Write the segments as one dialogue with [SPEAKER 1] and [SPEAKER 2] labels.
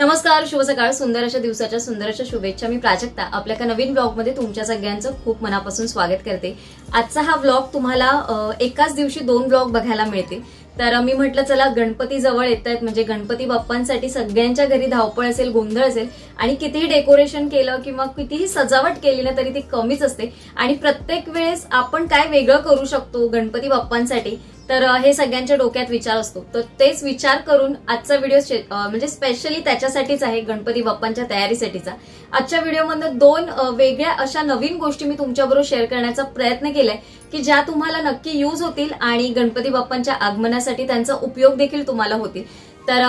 [SPEAKER 1] नमस्कार, शुभ सकाळ. सुंदर अशा दिवसाच्या सुंदर अशा शुभेच्छा. मी प्राजक्ता आपल्या एका नवीन ब्लॉग मध्ये तुमच्या सगळ्यांचं खूप मनापासून स्वागत करते. आजचा हा ब्लॉग तुम्हाला एकाच दिवशी 2 ब्लॉग बघायला मिळते. तर मी म्हटलं चला, गणपती जवळ येत आहेत, म्हणजे गणपती बाप्पांसाठी सगळ्यांच्या घरी धावपळ असेल, गोंधळ असेल आणि कितीही डेकोरेशन केलं किंवा कितीही सजावट केली ना तरी ती कमीच असते. आणि प्रत्येक वेळेस आपण काय वेगळं करू शकतो गणपती बाप्पांसाठी, तर हे सगळ्यांच्या डोक्यात विचार असतो. तर तेच विचार करून आजचा व्हिडिओ म्हणजे स्पेशली त्याच्यासाठीच आहे, गणपती बाप्पांच्या तयारीसाठीचा. आजच्या व्हिडिओमध्ये 2 वेगळ्या अशा नवीन गोष्टी मी तुमच्याबरोबर शेअर करण्याचा प्रयत्न केलाय की ज्या तुम्हाला नक्की यूज होतील आणि गणपती बाप्पांच्या आगमनासाठी त्यांचा उपयोग देखील तुम्हाला होतील. तर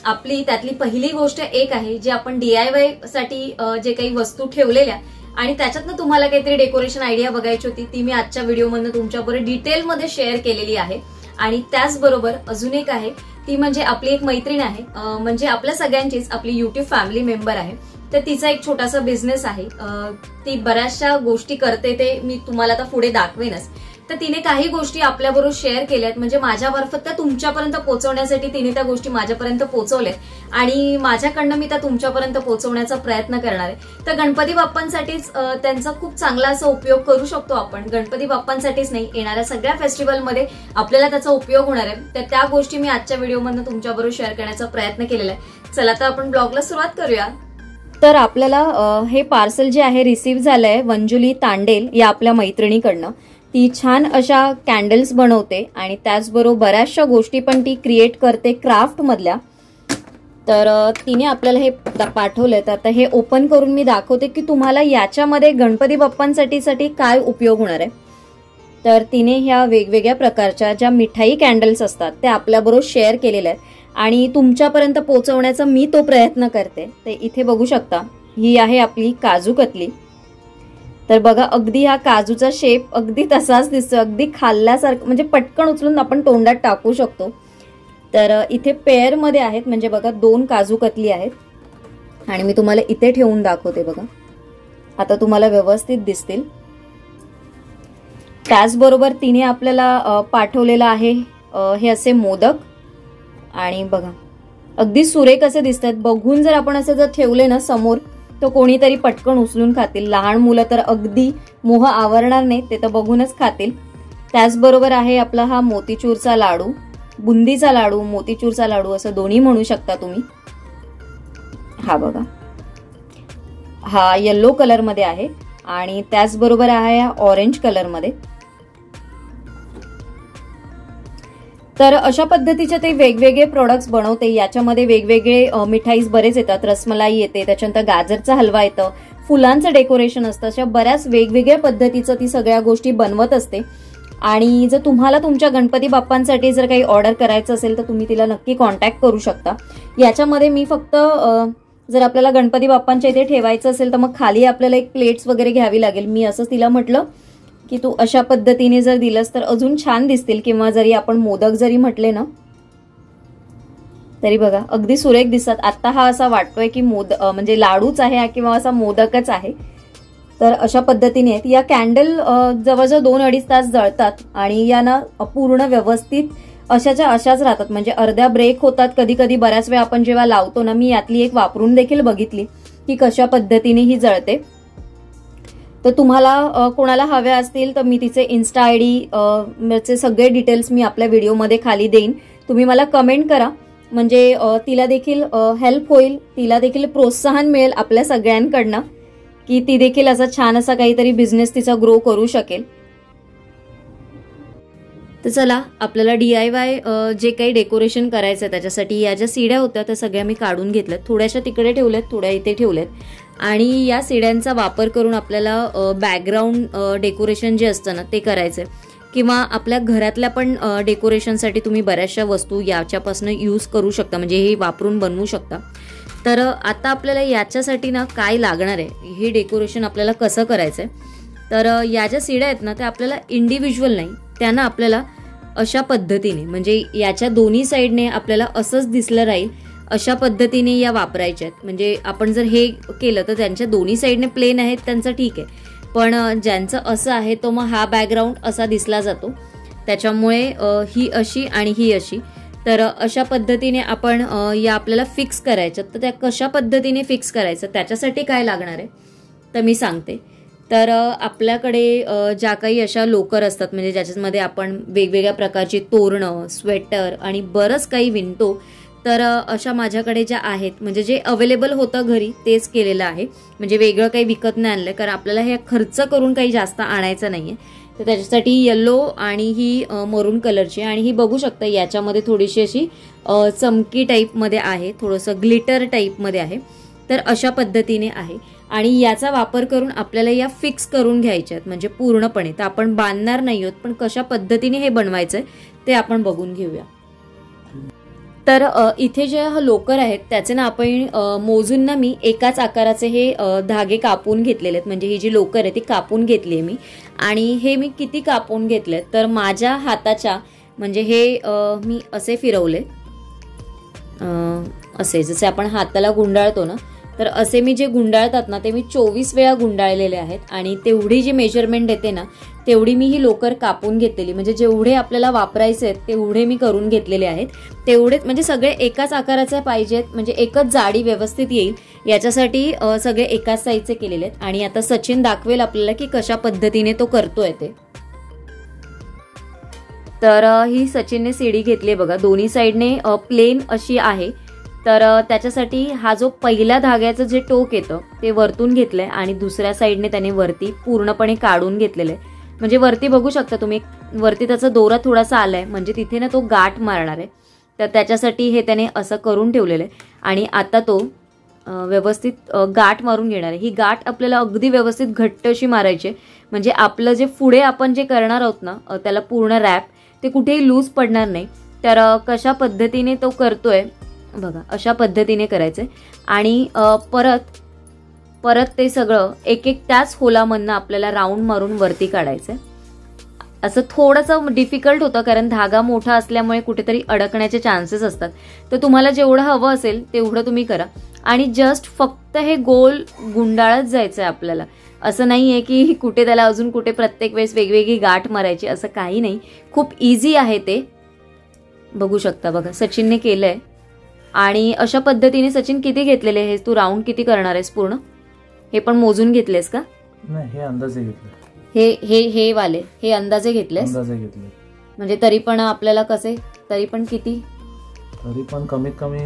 [SPEAKER 1] आपली त्यातली पहिली गोष्ट एक आहे जी आपण DIY साठी जे काही वस्तू ठेवलेल्या आणि त्याच्यातनं तुम्हाला काहीतरी डेकोरेशन आयडिया बघायची होती, ती मी आजच्या व्हिडिओमध्ये तुमच्याबरोबर डिटेलमध्ये शेअर केलेली आहे. आणि त्याचबरोबर अजून एक आहे, ती म्हणजे आपली एक मैत्रीण आहे, म्हणजे आपल्या सगळ्यांचीच आपली युट्यूब फॅमिली मेंबर आहे. तर तिचा एक छोटासा बिझनेस आहे, ती बऱ्याचशा गोष्टी करते, ते मी तुम्हाला आता पुढे दाखवेनच. तर तिने काही गोष्टी आपल्याबरोबर शेअर केल्यात, म्हणजे माझ्यामार्फत त्या तुमच्यापर्यंत पोहोचवण्यासाठी तिने त्या गोष्टी माझ्यापर्यंत पोहोचवल्यात आणि माझ्याकडनं मी त्या तुमच्यापर्यंत पोहोचवण्याचा प्रयत्न करणार आहे. तर गणपती बाप्पांसाठीच त्यांचा खूप चांगला असा उपयोग करू शकतो आपण. गणपती बाप्पांसाठीच नाही, येणाऱ्या सगळ्या फेस्टिवलमध्ये आपल्याला त्याचा उपयोग होणार आहे. तर त्या गोष्टी मी आजच्या व्हिडिओमध्ये तुमच्याबरोबर शेअर करण्याचा प्रयत्न केलेला आहे. चला तर आपण ब्लॉगला सुरुवात करूया. तर आपल्याला हे पार्सल जे आहे रिसीव्ह झालंय वंजुली तांडेल या आपल्या मैत्रिणीकडनं. ती छान अशा कॅन्डल्स बनवते आणि त्याचबरोबर बऱ्याचशा गोष्टी पण ती क्रिएट करते क्राफ्ट मधल्या. तर तिने आपल्याला हे पाठवलंय. तर आता हे ओपन करून मी दाखवते की तुम्हाला याच्यामध्ये गणपती बाप्पांसाठी काय उपयोग होणार आहे. तर तिने ह्या वेगवेगळ्या प्रकारच्या ज्या मिठाई कॅन्डल्स असतात त्या आपल्याबरोबर शेअर केलेल्या आहेत आणि तुमच्यापर्यंत पोहोचवण्याचा मी तो प्रयत्न करते. ते इथे बघू शकता, ही आहे आपली काजू कतली. तर बघा, अगदी हा काजूचा शेप अगदी तसाच दिसतो, अगदी खाल्ल्यासारखं, म्हणजे पटकन उचलून आपण तोंडात टाकू शकतो. तर इथे पेअर मध्ये आहेत, म्हणजे बघा 2 काजू कतली आहेत आणि मी तुम्हाला इथे ठेवून दाखवते. बघा, आता तुम्हाला व्यवस्थित दिसतील. त्याचबरोबर तिने आपल्याला पाठवलेलं आहे हे असे मोदक आणि बघा अगदी सुरेख असे दिसतात. बघून जर आपण असे जर ठेवले ना समोर, तो कोणीतरी पटकन उचलून खातील. लहान मुलं तर अगदी मोह आवरणार नाही, ते तर बघूनच खातील. त्याचबरोबर आहे आपला हा मोतीचूरचा लाडू, बुंदीचा लाडू, मोतीचूरचा लाडू असं दोन्ही म्हणू शकता तुम्ही. हा बघा, हा येलो कलर मध्ये आहे आणि त्याचबरोबर आहे हा ऑरेंज कलर मध्ये. तर अशा पद्धतीचे ते वेगवेगळे प्रोडक्ट्स बनवते. याच्यामध्ये वेगवेगळे मिठाईज बरेच येतात, रसमलाई येते, त्याच्यानंतर गाजरचा हलवा येतं, फुलांचं डेकोरेशन असतं. अशा बऱ्याच वेगवेगळ्या पद्धतीचं ती सगळ्या गोष्टी बनवत असते. आणि जर तुम्हाला तुमच्या गणपती बाप्पांसाठी जर काही ऑर्डर करायचं असेल तर तुम्ही तिला नक्की कॉन्टॅक्ट करू शकता. याच्यामध्ये मी फक्त जर आपल्याला गणपती बाप्पांच्या इथे ठेवायचं असेल तर मग खाली आपल्याला एक प्लेट्स वगैरे घ्यावी लागेल. मी असंच तिला म्हटलं की तू अशा पद्धतीने जर दिलंस तर अजून छान दिसतील, किंवा जरी आपण मोदक जरी म्हटले ना तरी बघा अगदी सुरेख दिसतात. आता हा असा वाटतोय की म्हणजे लाडूच आहे किंवा असा मोदकच आहे. तर अशा पद्धतीने आहेत. या कॅन्डल जवळजवळ 2-2.5 तास जळतात आणि या ना पूर्ण व्यवस्थित अशाच्या अशाच राहतात, म्हणजे अर्ध्या ब्रेक होतात कधी कधी. बऱ्याच वेळा आपण जेव्हा लावतो ना, मी यातली एक वापरून देखील बघितली की कशा पद्धतीने ही जळते. तर तुम्हाला कोणाला हव्या असतील तर मी तिचे इन्स्टा ID सगळे डिटेल्स मी आपल्या व्हिडिओमध्ये खाली देईन. तुम्ही मला कमेंट करा, म्हणजे तिला देखील हेल्प होईल, तिला देखील प्रोत्साहन मिळेल आपल्या सगळ्यांकडनं की ती देखील असा छान असा काहीतरी बिझनेस तिचा ग्रो करू शकेल. तर चला, आपल्याला DIY जे काही डेकोरेशन करायचं त्याच्यासाठी या ज्या सीड्या होत्या त्या सगळ्या मी काढून घेतल्यात. थोड्याशा तिकडे ठेवल्यात, थोड्या इथे ठेवल्यात. आणि या सीड्यांचा वापर करून आपल्याला बॅकग्राऊंड डेकोरेशन जे असतं ना ते करायचंय, किंवा आपल्या घरातल्या पण डेकोरेशनसाठी तुम्ही बऱ्याचशा वस्तू याच्यापासून यूज करू शकता, म्हणजे हे वापरून बनवू शकता. तर आता आपल्याला याच्यासाठी ना काय लागणार आहे, हे डेकोरेशन आपल्याला कसं करायचंय. तर या ज्या सीड्या आहेत ना त्या आपल्याला इंडिव्हिज्युअल नाही, त्यांना आपल्याला अशा पद्धतीने, म्हणजे याच्या दोन्ही साईडने आपल्याला असंच दिसलं राहील अशा पद्धतीने या वापरायच्या आहेत. म्हणजे आपण जर हे केलं तर त्यांच्या दोन्ही साईडने प्लेन आहेत त्यांचं ठीक आहे, पण ज्यांचं असं आहे तो मग हा बॅकग्राऊंड असा दिसला जातो. त्याच्यामुळे ही अशी आणि ही अशी. तर अशा पद्धतीने आपण या आपल्याला फिक्स करायच्या. तर त्या कशा पद्धतीने फिक्स करायचं त्याच्यासाठी काय लागणार आहे तर मी सांगते. तर आपल्याकडे ज्या काही अशा लोकर असतात म्हणजे ज्याच्यामध्ये आपण वेगवेगळ्या प्रकारची तोरणं, स्वेटर आणि बरंच काही विणतो. तर अशा माझ्याकडे ज्या आहेत म्हणजे जे अवेलेबल होतं घरी तेच केलेलं आहे. म्हणजे वेगळं काही विकत नाही आणलं कारण आपल्याला हे खर्च करून काही जास्त आणायचं नाही आहे. तर त्याच्यासाठी येलो आणि ही मरून कलरची आणि ही बघू शकता याच्यामध्ये थोडीशी अशी चमकी टाईपमध्ये आहे, थोडंसं ग्लिटर टाईपमध्ये आहे. तर अशा पद्धतीने आहे आणि याचा वापर करून आपल्याला या फिक्स करून घ्यायच्या आहेत म्हणजे पूर्णपणे. तर आपण बांधणार नाही आहोत पण कशा पद्धतीने हे बनवायचं आहे ते आपण बघून घेऊया. तर इथे जे लोकर आहेत त्याचे ना आपण मोजून ना मी एकाच आकाराचे हे धागे कापून घेतलेले आहेत. म्हणजे ही जी लोकर आहे ती कापून घेतली आहे मी. आणि हे मी किती कापून घेतले तर माझ्या हाताच्या म्हणजे हे मी असे फिरवले, असे जसे आपण हाताला गुंडाळतो ना तर असे मी जे गुंडाळतात ना ते मी 24 वेळा गुंडाळलेले आहेत. आणि तेवढी जी मेजरमेंट येते ना तेवढी मी ही लोकर कापून घेतलेली. म्हणजे जेवढे आपल्याला वापरायचे आहेत तेवढे मी करून घेतलेले आहेत. तेवढेच म्हणजे सगळे एकाच आकाराचे पाहिजेत म्हणजे एकच जाडी व्यवस्थित येईल याच्यासाठी सगळे एकाच साईजचे केलेले आहेत. आणि आता सचिन दाखवेल आपल्याला की कशा पद्धतीने तो करतोय ते. तर ही सचिनने सीडी घेतली बघा, दोन्ही साईडने प्लेन अशी आहे. तर त्याच्यासाठी हा जो पहिल्या धाग्याचं जे टोक येतं ते वरतून घेतलंय आणि दुसऱ्या साईडने त्याने वरती पूर्णपणे काढून घेतलेलं आहे. म्हणजे वरती बघू शकता तुम्ही वरती त्याचा दोरा थोडासा आलाय म्हणजे तिथे ना तो गाठ मारणार आहे. तर त्याच्यासाठी हे त्याने असं करून ठेवलेलं आहे. आणि आता तो व्यवस्थित गाठ मारून घेणार आहे. ही गाठ आपल्याला अगदी व्यवस्थित घट्ट अशी मारायची म्हणजे आपलं जे पुढे आपण जे करणार आहोत ना त्याला पूर्ण रॅप ते कुठेही लूज पडणार नाही. तर कशा पद्धतीने तो करतोय बघा, अशा पद्धतीने करायचंय. आणि परत ते सगळं एक एक त्याच होलामधनं आपल्याला राऊंड मारून वरती काढायचंय. असं थोडंसं डिफिकल्ट होतं कारण धागा मोठा असल्यामुळे कुठेतरी अडकण्याचे चान्सेस असतात. तर तुम्हाला जेवढं हवं असेल तेवढं तुम्ही करा. आणि जस्ट फक्त हे गोल गुंडाळत जायचंय आपल्याला. असं नाही आहे की कुठे त्याला अजून कुठे प्रत्येक वेळेस वेगवेगळी गाठ मारायची, असं काही नाही. खूप इझी आहे ते. बघू शकता बघा सचिनने केलंय. आणि अशा पद्धतीने सचिन किती घेतलेले हे तू राऊंड किती करणार आहेस पूर्ण हे पण मोजून घेतलेस का?
[SPEAKER 2] नाही, हे अंदाजे घेतले.
[SPEAKER 1] हे वाले हे अंदाजे घेतलेस?
[SPEAKER 2] अंदाजे घेतले.
[SPEAKER 1] म्हणजे तरी पण आपल्याला कसे तरी पण किती
[SPEAKER 2] तरी पण कमीत कमी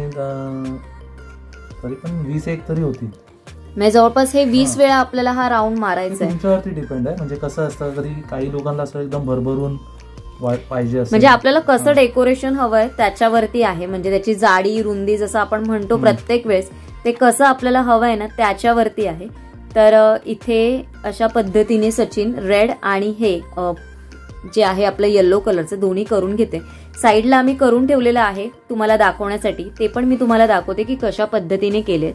[SPEAKER 2] तरी पण 20 एक तरी होतील.
[SPEAKER 1] म्हणजे जवळपास हे 20 वेळा आपल्याला हा राऊंड मारायचा आहे.
[SPEAKER 2] तुमच्यावरती डिपेंड आहे. म्हणजे कसं असतं कधी काही लोकांना असं एकदम भरभरून पाहिजे असं
[SPEAKER 1] म्हणजे आपल्याला कसं डेकोरेशन हवंय त्याच्यावरती आहे. म्हणजे त्याची जाडी रुंदी जसं आपण म्हणतो प्रत्येक वेळेस ते कसं आपल्याला हवंय ना त्याच्यावरती आहे. तर इथे अशा पद्धतीने सचिन रेड आणि हे जे आहे आपलं येलो कलरचं दोन्ही करून घेते. साईडला आम्ही करून ठेवलेलं आहे तुम्हाला दाखवण्यासाठी. ते पण मी तुम्हाला दाखवते की कशा पद्धतीने केले.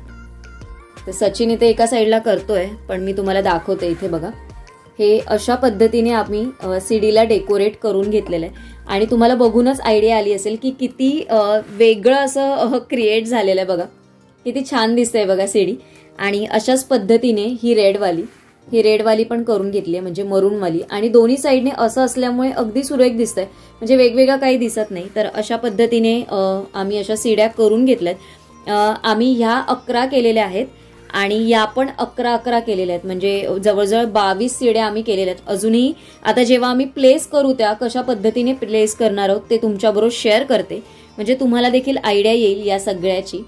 [SPEAKER 1] तर सचिन इथे एका साईडला करतोय पण मी तुम्हाला दाखवते. इथे बघा हे अशा पद्धतीने आम्ही सीडीला डेकोरेट करून घेतलेलं आहे. आणि तुम्हाला बघूनच आयडिया आली असेल की किती वेगळं असं क्रिएट झालेलं आहे. बघा किती छान दिसतंय बघा सीडी. आणि अशाच पद्धतीने ही रेडवाली पण करून घेतली आहे म्हणजे मरूनवाली. आणि दोन्ही साईडने असं असल्यामुळे अगदी सुरेख दिसतंय म्हणजे वेगवेगळं काही दिसत नाही. तर अशा पद्धतीने आम्ही अशा सीड्या करून घेतल्यात. आम्ही ह्या 11 केलेल्या आहेत आणि या पण 11 केलेल्या आहेत. म्हणजे जवळजवळ 22 सीड्या आम्ही केलेल्या आहेत. अजूनही आता जेव्हा आम्ही प्लेस करू त्या कशा पद्धतीने प्लेस करणार आहोत ते तुमच्याबरोबर शेअर करते म्हणजे तुम्हाला देखील आयडिया येईल या सगळ्याची.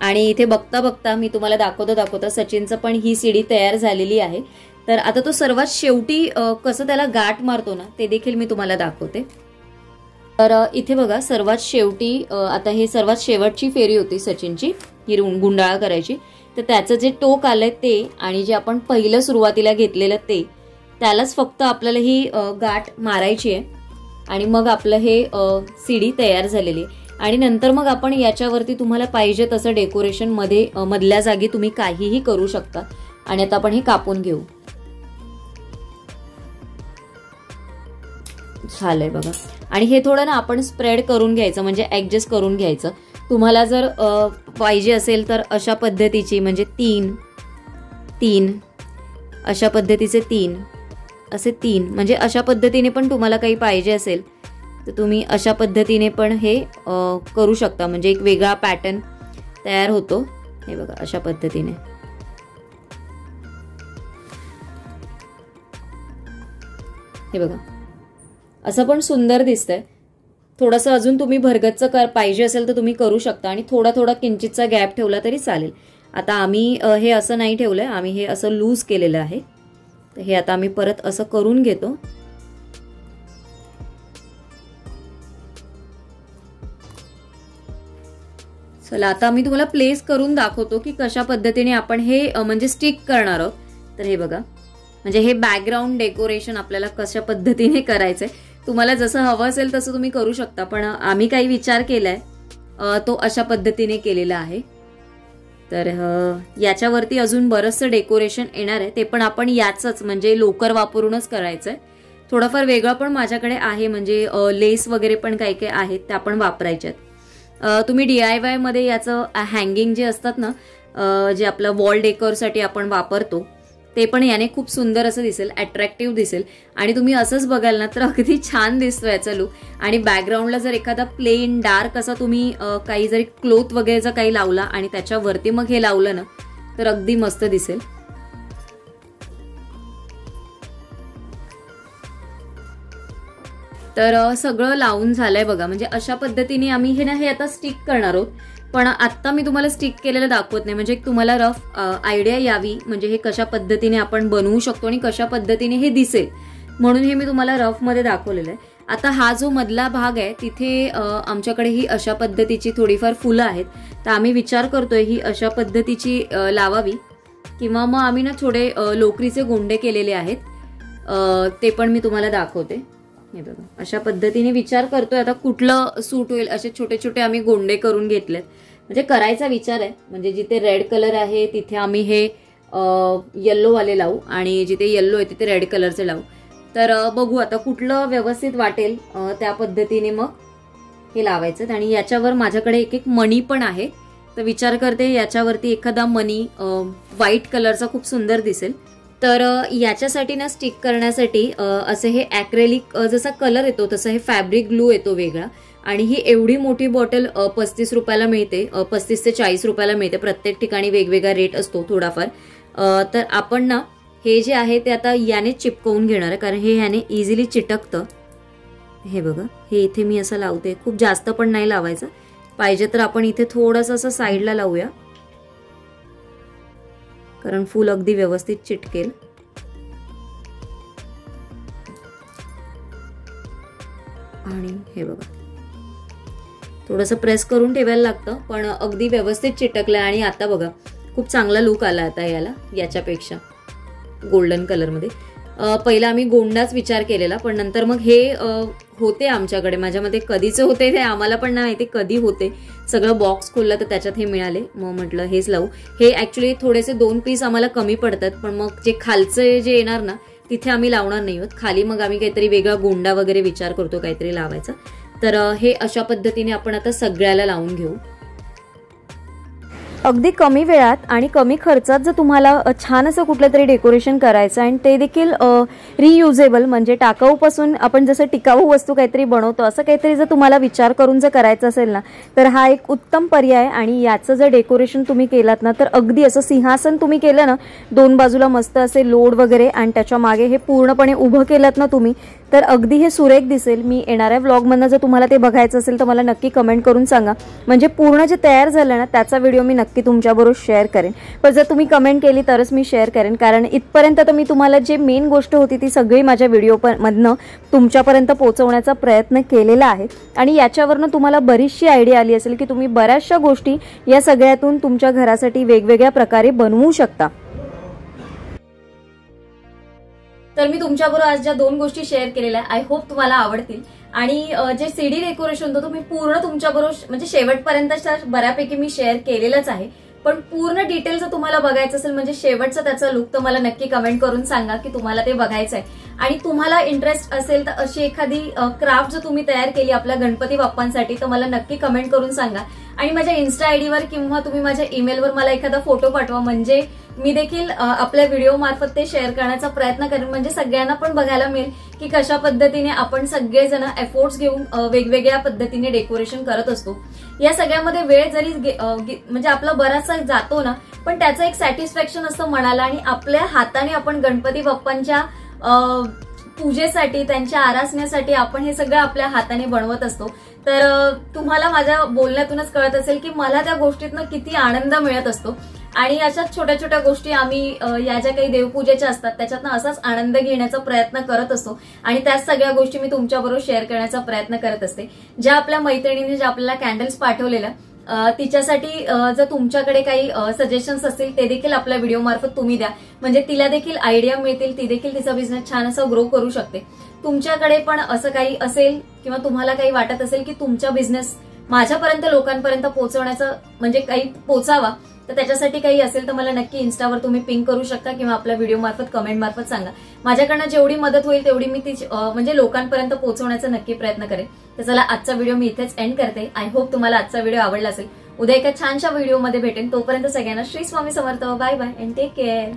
[SPEAKER 1] आणि इथे बघता बघता मी तुम्हाला दाखवता सचिनचं पण ही सीडी तयार झालेली आहे. तर आता तो सर्वात शेवटी कसं त्याला गाठ मारतो ना ते देखील मी तुम्हाला दाखवते. तर इथे बघा सर्वात शेवटी आता हे सर्वात शेवटची फेरी होती सचिनची ही गुंडाळा करायची. तर त्याचं जे टोक आलंय ते आणि जे आपण पहिलं सुरुवातीला घेतलेलं ते त्यालाच फक्त आपल्याला ही गाठ मारायची आहे. आणि मग आपलं हे सीडी तयार झालेली आहे. आणि नंतर मग आपण याच्यावरती तुम्हाला पाहिजे तसं डेकोरेशन मधल्या जागी तुम्ही काहीही करू शकता. आणि आता आपण हे कापून घेऊ. झालंय बघा. आणि हे थोडं ना आपण स्प्रेड करून घ्यायचं म्हणजे ऍडजस्ट करून घ्यायचं. तुम्हाला जर पाहिजे असेल तर अशा पद्धतीची म्हणजे 3 अशा पद्धतीचे 3 असे 3 म्हणजे अशा पद्धतीने पण तुम्हाला काही पाहिजे असेल तर तुम्ही अशा पद्धतीने पण हे करू शकता, म्हणजे एक वेगळा पॅटर्न तयार होतो. हे बघा अशा पद्धतीने. हे बघा असं पण सुंदर दिसतंय. थोडंसं अजून तुम्ही भरगच्च पाहिजे असेल तर तुम्ही करू शकता आणि थोडा थोडा किंचितचा गॅप ठेवला तरी चालेल. आता आम्ही हे असं नाही ठेवलंय, आम्ही हे असं लूज केलेलं आहे. तर हे आता आम्ही परत असं करून घेतो. चला आता मी तुम्हाला प्लेस करून दाखवतो की कशा पद्धतीने आपण हे म्हणजे स्टिक करणार आहोत. तर हे बघा, म्हणजे हे बॅकग्राऊंड डेकोरेशन आपल्याला कशा पद्धतीने करायचंय. तुम्हाला जसं हवं असेल तसं तुम्ही करू शकता, पण आम्ही काही विचार केलाय तो अशा पद्धतीने केलेला आहे. तर याच्यावरती अजून बरंचसं डेकोरेशन येणार आहे, ते पण आपण याचंच म्हणजे लोकर वापरूनच करायचंय. थोडंफार वेगळं पण माझ्याकडे आहे, म्हणजे लेस वगैरे पण काही काही आहेत त्या पण वापरायच्यात. तुम्ही DIY मध्ये याचं हँगिंग जे असतात ना, जे आपलं वॉल डेकोरसाठी आपण वापरतो, ते पण याने खूप सुंदर असं दिसेल, अट्रॅक्टिव्ह दिसेल. आणि तुम्ही असंच बघाल ना तर अगदी छान दिसतो याचा लुक. आणि बॅकग्राऊंडला जर एखादा प्लेन डार्क असा तुम्ही काही जरी क्लोथ वगैरे जर काही लावला आणि त्याच्यावरती मग हे लावलं ना तर अगदी मस्त दिसेल. तर सगळं लावून झालंय बघा. म्हणजे अशा पद्धतीने आम्ही हे आता स्टिक करणार आहोत. पण आत्ता मी तुम्हाला स्टिक केलेलं दाखवत नाही, म्हणजे तुम्हाला रफ आयडिया यावी म्हणजे हे कशा पद्धतीने आपण बनवू शकतो आणि कशा पद्धतीने हे दिसेल, म्हणून हे मी तुम्हाला रफ मध्ये दाखवलेलं आहे. आता हा जो मधला भाग आहे तिथे आमच्याकडे ही अशा पद्धतीची थोडीफार फुलं आहेत. तर आम्ही विचार करतोय ही अशा पद्धतीची लावावी, किंवा मग आम्ही ना थोडे लोकरीचे गोंडे केलेले आहेत, ते पण मी तुम्हाला दाखवते. हे बघा अशा पद्धतीने विचार करतोय आता कुठलं सूट होईल. असे छोटे छोटे आम्ही गोंडे करून घेतलेत, म्हणजे करायचा विचार आहे. म्हणजे जिथे रेड कलर आहे तिथे आम्ही हे येल्लो वाले लावू आणि जिथे येल्लो आहे तिथे रेड कलरचे लावू. तर बघू आता कुठलं व्यवस्थित वाटेल त्या पद्धतीने मग हे लावायचं. आणि याच्यावर माझ्याकडे एक एक मणी पण आहे, तर विचार करते याच्यावरती एखादा मणी व्हाईट कलरचा खूप सुंदर दिसेल. तर याच्यासाठी ना स्टिक करण्यासाठी असे हे ॲक्रेलिक जसा कलर येतो तसं हे फॅब्रिक ग्लू येतो वेगळा. आणि ही एवढी मोठी बॉटल 35 रुपयाला मिळते, 35 ते 40 रुपयाला मिळते. प्रत्येक ठिकाणी वेगवेगळा रेट असतो थोडाफार. तर आपण ना हे जे आहे ते आता याने चिपकवून घेणार आहे, कारण हे ह्याने इझिली चिटकतं. हे बघा हे इथे मी असं लावते, खूप जास्त पण नाही लावायचं. पाहिजे तर आपण इथे थोडंसं असं साईडला लावूया, कारण फूल अगदी व्यवस्थित चिटकेल. आणि हे बघा थोडंसं प्रेस करून ठेवायला लागतं, पण अगदी व्यवस्थित चिटकलं. आणि आता बघा खूप चांगला लुक आला आता याला, याच्यापेक्षा गोल्डन कलरमध्ये. पहिला आम्ही गोंडाच विचार केलेला, पण नंतर मग हे होते आमच्याकडे, माझ्यामध्ये कधीच होते ते आम्हाला पण नाही माहिती कधी होते. सगळं बॉक्स खोललं तर त्याच्यात हे मिळाले, मग म्हटलं हेच लावू. हे ऍक्च्युली थोडेसे 2 पीस आम्हाला कमी पडतात, पण मग जे खालचं जे येणार ना तिथे आम्ही लावणार नाही आहोत. खाली मग आम्ही काहीतरी वेगळा गोंडा वगैरे विचार करतो काहीतरी लावायचा. तर हे अशा पद्धतीने आपण आता सगळ्याला लावून घेऊ.
[SPEAKER 3] अगदी कमी वेळात आणि कमी खर्चात जर तुम्हाला छान असं कुठलं तरी डेकोरेशन करायचं आणि ते देखील रियुजेबल म्हणजे टाकाऊपासून आपण जसं टिकाऊ वस्तू काहीतरी बनवतो असं काहीतरी जर तुम्हाला विचार करून जर करायचं असेल ना तर हा एक उत्तम पर्याय. आणि याचं जर डेकोरेशन तुम्ही केलात ना तर अगदी असं सिंहासन तुम्ही केलं ना, 2 बाजूला मस्त असे लोड वगैरे आणि त्याच्या मागे हे पूर्णपणे उभं केलात ना तुम्ही, तर अगदी हे सुरेख दिसेल. मी येणाऱ्या व्लॉगमधनं जर तुम्हाला ते बघायचं असेल तर मला नक्की कमेंट करून सांगा, म्हणजे पूर्ण जे तयार झालं ना त्याचा व्हिडिओ मी नक्की तुमच्याबरोबर शेअर करेन. पण जर तुम्ही कमेंट केली तरच मी शेअर करेन, कारण इथपर्यंत तर मी तुम्हाला जे मेन गोष्ट होती ती सगळी माझ्या व्हिडिओमधनं तुमच्यापर्यंत पोहोचवण्याचा प्रयत्न केलेला आहे. आणि याच्यावरनं तुम्हाला बरीचशी आयडिया आली असेल की तुम्ही बऱ्याचशा गोष्टी या सगळ्यातून तुमच्या घरासाठी वेगवेगळ्या प्रकारे बनवू शकता.
[SPEAKER 1] तर मी तुमच्याबरोबर आज ज्या 2 गोष्टी शेअर केलेल्या आय होप तुम्हाला आवडतील. आणि जे सीडी डेकोरेशन होतं मी पूर्ण तुमच्याबरोबर म्हणजे शेवटपर्यंत बऱ्यापैकी मी शेअर केलेलंच आहे. पण पूर्ण डिटेल जर तुम्हाला बघायचं असेल म्हणजे शेवटचा त्याचा लुक, तर मला नक्की कमेंट करून सांगा की तुम्हाला ते बघायचं आहे. आणि तुम्हाला इंटरेस्ट असेल तर अशी एखादी क्राफ्ट जर तुम्ही तयार केली आपल्या गणपती बाप्पांसाठी तर मला नक्की कमेंट करून सांगा. आणि माझ्या इन्स्टा आयडीवर किंवा तुम्ही माझ्या ईमेलवर मला एखादा फोटो पाठवा, म्हणजे मी देखील आपल्या व्हिडिओ मार्फत ते शेअर करण्याचा प्रयत्न करेन, म्हणजे सगळ्यांना पण बघायला मिळेल की कशा पद्धतीने आपण सगळेजण एफोर्ट्स घेऊन वेगवेगळ्या पद्धतीने डेकोरेशन करत असतो. या सगळ्यामध्ये वेळ जरी म्हणजे आपला बराचसा जातो ना, पण त्याचं एक सॅटिस्फॅक्शन असतं मनाला, आणि आपल्या हाताने आपण गणपती बाप्पांच्या पूजेसाठी, त्यांच्या आरासण्यासाठी आपण हे सगळं आपल्या हाताने बनवत असतो. तर तुम्हाला माझ्या बोलण्यातूनच कळत असेल की मला त्या गोष्टीतनं किती आनंद मिळत असतो. आणि अशाच छोट्या छोट्या गोष्टी आम्ही या ज्या काही देवपूजेच्या असतात त्याच्यातनं असाच आनंद घेण्याचा प्रयत्न करत असतो, आणि त्याच सगळ्या गोष्टी मी तुमच्याबरोबर शेअर करण्याचा प्रयत्न करत असते. ज्या आपल्या मैत्रिणीने ज्या आपल्याला कॅन्डल्स पाठवलेल्या, तिच्यासाठी जर तुमच्याकडे काही सजेशन्स असतील ते देखील आपल्या व्हिडिओ मार्फत तुम्ही द्या, म्हणजे तिला देखील आयडिया मिळतील, ती देखील तिचा बिझनेस छान असा ग्रो करू शकते. तुमच्याकडे पण असं काही असेल किंवा तुम्हाला काही वाटत असेल की तुमचा बिझनेस माझ्यापर्यंत, लोकांपर्यंत पोहोचवण्याचं, म्हणजे काही पोचावा, तर त्याच्यासाठी काही असेल तर मला नक्की इन्स्टावर तुम्ही पिंग करू शकता किंवा आपल्या व्हिडिओ मार्फत, कमेंट मार्फत सांगा. माझ्याकडनं जेवढी मदत होईल तेवढी मी ती म्हणजे लोकांपर्यंत पोहोचवण्याचा नक्की प्रयत्न करेन. तर चला, आजचा व्हिडिओ मी इथेच एंड करते. आय होप तुम्हाला आजचा व्हिडिओ आवडला असेल. उद्या एका छानशा व्हिडिओमध्ये भेटेन. तोपर्यंत सगळ्यांना Shri Swami Samarth. Bye bye and take care.